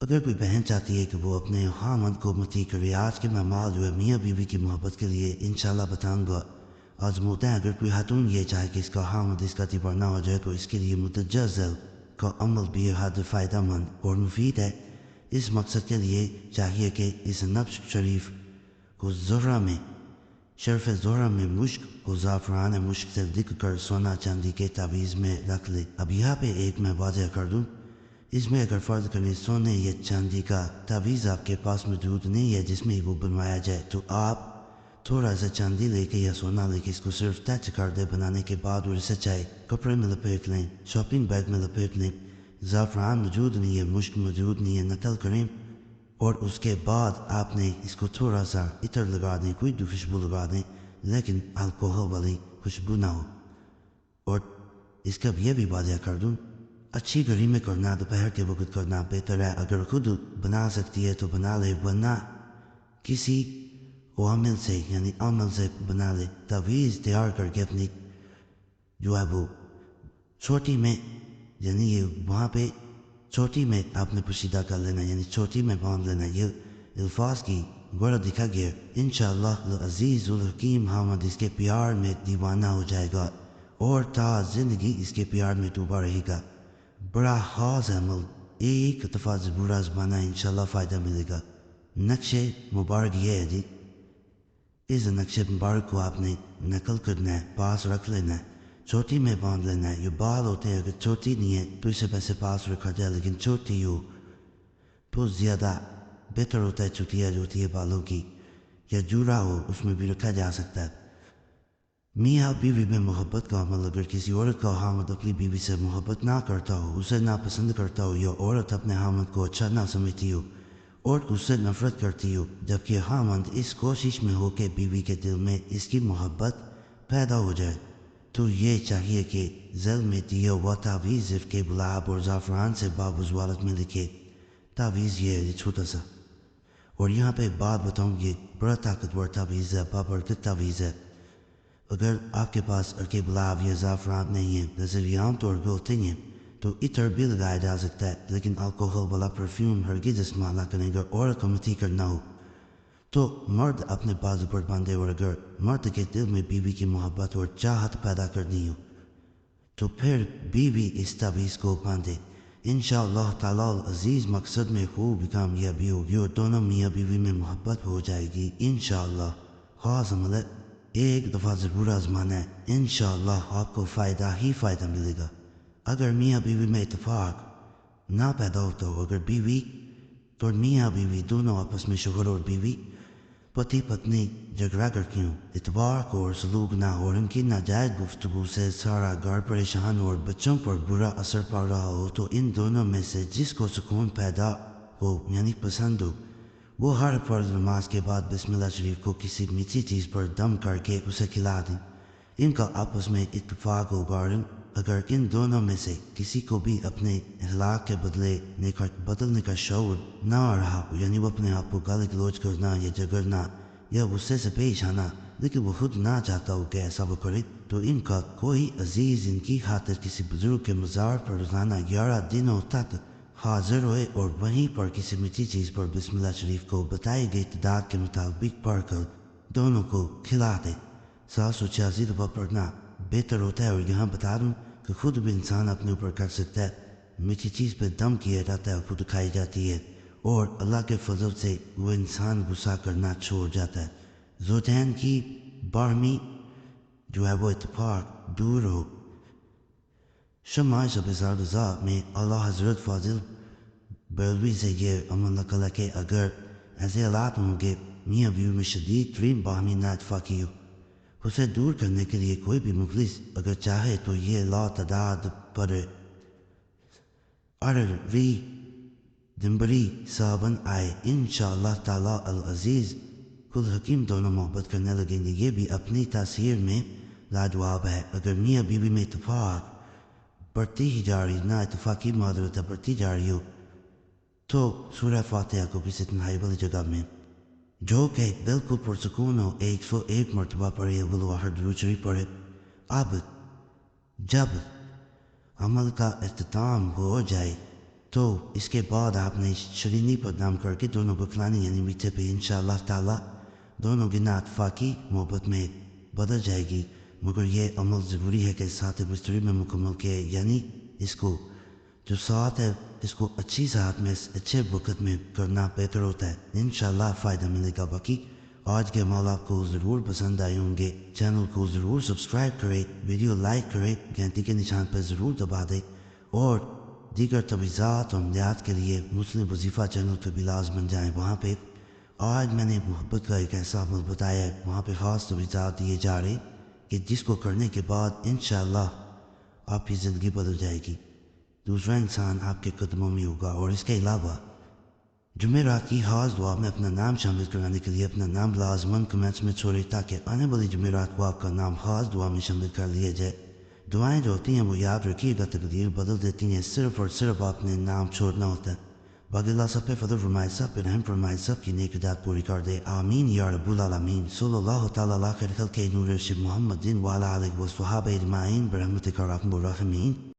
اگر کوئی بہن چاہتی ہے کہ وہ اپنے خامد کو متی کرے، آج کے مہمان جو ہے میاں بیوی کی محبت کے لیے انشاءاللہ بتاؤں گا آزموتے ہیں۔ اگر کوئی خاتون یہ چاہے کہ اس کا خامد اس کا تیبر نہ ہو جائے تو اس کے لیے متجزل کا عمل بھی حد فائدہ مند اور مفید ہے۔ اس مقصد کے لیے چاہیے کہ اس نفس شریف کو شرف زہرہ میں مشک کو زعفران مشک سے لکھ کر سونا چاندی کے تعویذ میں رکھ لے۔ اب یہاں پہ ایک میں واضح کر دوں، اس میں اگر فرض کریں سونے یا چاندی کا تعویذ آپ کے پاس موجود نہیں ہے جس میں وہ بنوایا جائے، تو آپ تھوڑا سا چاندی لے کے یا سونا لے کے اس کو صرف ٹچ کر دے بنانے کے بعد، اور اسے چاہے کپڑے میں لپیٹ لیں، شاپنگ بیگ میں لپیٹ لیں، زعفران موجود نہیں ہے، مشک موجود نہیں ہے، نقل کریں، اور اس کے بعد آپ نے اس کو تھوڑا سا عطر لگا دیں، کوئی بھی خوشبو لگا دیں، لیکن الکوہل والی خوشبو نہ ہو۔ اور اس کا یہ بھی واضح کر دوں، اچھی گرمی میں کرنا، دوپہر کے وقت کرنا بہتر ہے۔ اگر خود بنا سکتی ہے تو بنا لے، ورنہ کسی عامل سے یعنی عمل سے بنا لے۔ تعویذ تیار کر کے اپنی جو ہے وہ چھوٹی میں یعنی یہ وہاں پہ چھوٹی میں آپ نے پوشیدہ کر لینا، یعنی چھوٹی میں باندھ لینا۔ یہ الفاظ کی گوڑا دکھا گیا، انشاءاللہ العزیز الحکیم حامد اس کے پیار میں دیوانہ ہو جائے گا اور تا زندگی اس کے پیار میں ڈوبا رہے گا۔ بڑا خاص عمل، ایک دفعہ ضرور آزمانا، انشاءاللہ فائدہ ملے گا۔ نقش مبارک یہ ہے جی، اس نقش مبارک کو آپ نے نقل کرنا ہے، پاس رکھ لینا ہے، چھوٹی میں باندھ لینا ہے۔ یہ بال ہوتے ہیں، اگر چھوٹی نہیں ہے تو اسے ویسے پاس رکھا جائے، لیکن چھوٹی ہو تو زیادہ بہتر ہوتا ہے۔ چٹیا جو ہوتی ہے بالوں کی یا جوڑا ہو اس میں بھی رکھا جا سکتا ہے۔ میاں بیوی میں محبت کا عمل، اگر کسی عورت کا حامد اپنی بیوی سے محبت نہ کرتا ہو، اسے ناپسند کرتا ہو، یا عورت اپنے حامد کو اچھا نہ سمجھتی ہو اور اس سے نفرت کرتی ہو، جبکہ حامد اس کوشش میں ہو کہ بیوی کے دل میں اس کی محبت پیدا ہو جائے، تو یہ چاہیے کہ ذیل میں دیا ہوا تعویذ صرف کے گلاب اور زعفران سے بابزوالت میں لکھے۔ تعویذ یہ ہے چھوٹا سا، اور یہاں پہ ایک بات بتاؤں، یہ بڑا طاقتور تعویذ ہے، بابرکت تعویذ ہے۔ اگر آپ کے پاس ارکے گلاب یا زعفران نہیں ہے، جیسے یہ عام طور پہ ہوتے ہیں، تو عطر بھی لگایا جا سکتا ہے، لیکن الکوہل والا پرفیوم ہرگز استعمال نہ کریں۔ اگر عورت کو متی کرنا ہو تو مرد اپنے بازو پر باندھے، اور اگر مرد کے دل میں بیوی کی محبت اور چاہت پیدا کرنی ہو تو پھر بیوی اس تعویذ کو باندھے۔ انشاءاللہ تعالی العزیز مقصد میں خوب کامیابی ہوگی اور دونوں میاں بیوی میں محبت ہو جائے گی انشاءاللہ۔ خاص عمل ہے، ایک دفعہ ضرور آزمانا ہے، انشاءاللہ آپ کو فائدہ ہی فائدہ ملے گا۔ اگر میاں بیوی میں اتفاق نہ پیدا ہوتا ہو، اگر بیوی اور میاں بیوی دونوں آپس میں شوہر اور بیوی پتی پتنی جھگڑا کرتی ہوں، اتفاق اور سلوک نہ ہو اور ان کی ناجائز گفتگو سے سارا گھر پریشان اور بچوں پر برا اثر پڑ رہا ہو، تو ان دونوں میں سے جس کو سکون پیدا ہو یعنی پسند ہو، وہ ہر فرض نماز کے بعد بسم اللہ شریف کو کسی میٹھی چیز پر دم کر کے اسے کھلا دیں۔ ان کا آپس میں اتفاق ہوگا، اور اگر ان دونوں میں سے کسی کو بھی اپنے اخلاق کے بدلنے کا شعور نہ رہا ہو، یعنی وہ اپنے آپ کو گالی گلوچ کرنا یا جھگڑنا یا غصے سے پیش آنا، لیکن وہ خود نہ چاہتا ہو کہ ایسا وہ کرے، تو ان کا کوئی عزیز ان کی خاطر کسی بزرگ کے مزار پر روزانہ 11 دنوں تک حاضر ہوئے اور وہیں پر کسی میٹھی چیز پر بسم اللہ شریف کو بتائی گئی تعداد کے مطابق پڑھ کر دونوں کو کھلا دے۔ 786 دفعہ پڑھنا بہتر ہوتا ہے، اور یہاں بتا دوں کہ خود بھی انسان اپنے اوپر کر سکتا ہے۔ میٹھی چیز پہ دم کیا جاتا ہے، خود کھائی جاتی ہے، اور اللہ کے فضل سے وہ انسان غصہ کرنا چھوڑ جاتا ہے۔ زوجین کی باہمی جو ہے وہ اتفاق دور ہو۔ شمع شب رضا میں اعلیٰ حضرت فاضل بریلوی سے یہ عمل نقل ہے کہ اگر ایسے حالات ہوں کہ میاں بیوی میں شدید ترین باہمی نا اتفاقی ہو، اسے دور کرنے کے لیے کوئی بھی مخلص اگر چاہے تو یہ لا تعداد پر عربی دمبری صابن آئے، انشاءاللہ تعالی العزیز کل حکیم دونوں محبت کرنے لگیں گے۔ یہ بھی اپنی تاثیر میں لاجواب ہے۔ اگر میاں بیوی میں اتفاق بڑھتی ہی جا رہی، نا اتفاقی معذرت بڑھتی جا رہی ہو، تو سورہ فاتحہ کو کسی تنہائی والی جگہ میں جو کہ بالکل پرسکون ہو 101 مرتبہ پڑھے، اول واحد درود شریف پڑھے۔ اب جب عمل کا اختتام ہو جائے تو اس کے بعد آپ نے شرینی پر نام کر کے دونوں کو کھلانے یعنی میٹھے پہ انشاءاللہ تعالیٰ دونوں کی اتفاقی محبت میں بدل جائے گی، مگر یہ عمل ضروری ہے کہ ساتھ بستری میں مکمل کے یعنی اس کو جو ساتھ ہے اس کو اچھی ساتھ میں اچھے وقت میں کرنا بہتر ہوتا ہے، انشاءاللہ فائدہ ملے گا۔ باقی آج کے عمل آپ کو ضرور پسند آئے ہوں گے، چینل کو ضرور سبسکرائب کریں، ویڈیو لائک کریں، گھنٹی کے نشان پر ضرور دبا دیں اور دیگر تجویزات اور عملیات کے لیے مسلم وظیفہ چینل پہ بھی لازماً جائیں۔ وہاں پہ آج میں نے محبت کا ایک ایسا عمل بتایا ہے، وہاں پہ خاص تجویزات دیے جا رہے کہ جس کو کرنے کے بعد انشاءاللہ آپ کی زندگی بدل جائے گی، دوسرا انسان آپ کے قدموں میں ہوگا۔ اور اس کے علاوہ جمعرات کی خاص دعا میں اپنا نام شامل کرانے کے لیے اپنا نام لازماً کمنٹس میں چھوڑیں تاکہ آنے والی جمعرات کو آپ کا نام خاص دعا میں شامل کر لیا جائے۔ دعائیں جو ہوتی ہیں وہ یاد رکھیے گا، تقدیر بدل دیتی ہیں، صرف اور صرف آپ نے نام چھوڑنا ہوتا ہے۔ باقی اللہ سب پہ فضل فرمائے، سب پہ رحم فرمائے، سب کی نیک خدمات پوری کر دے، آمین یا رب العالمین۔ صلی اللہ تعالیٰ علیہ خیر خلق نور ارشد محمد وعلی آلہ وصحبہ اجمعین برحمتک یا ارحم الراحمین۔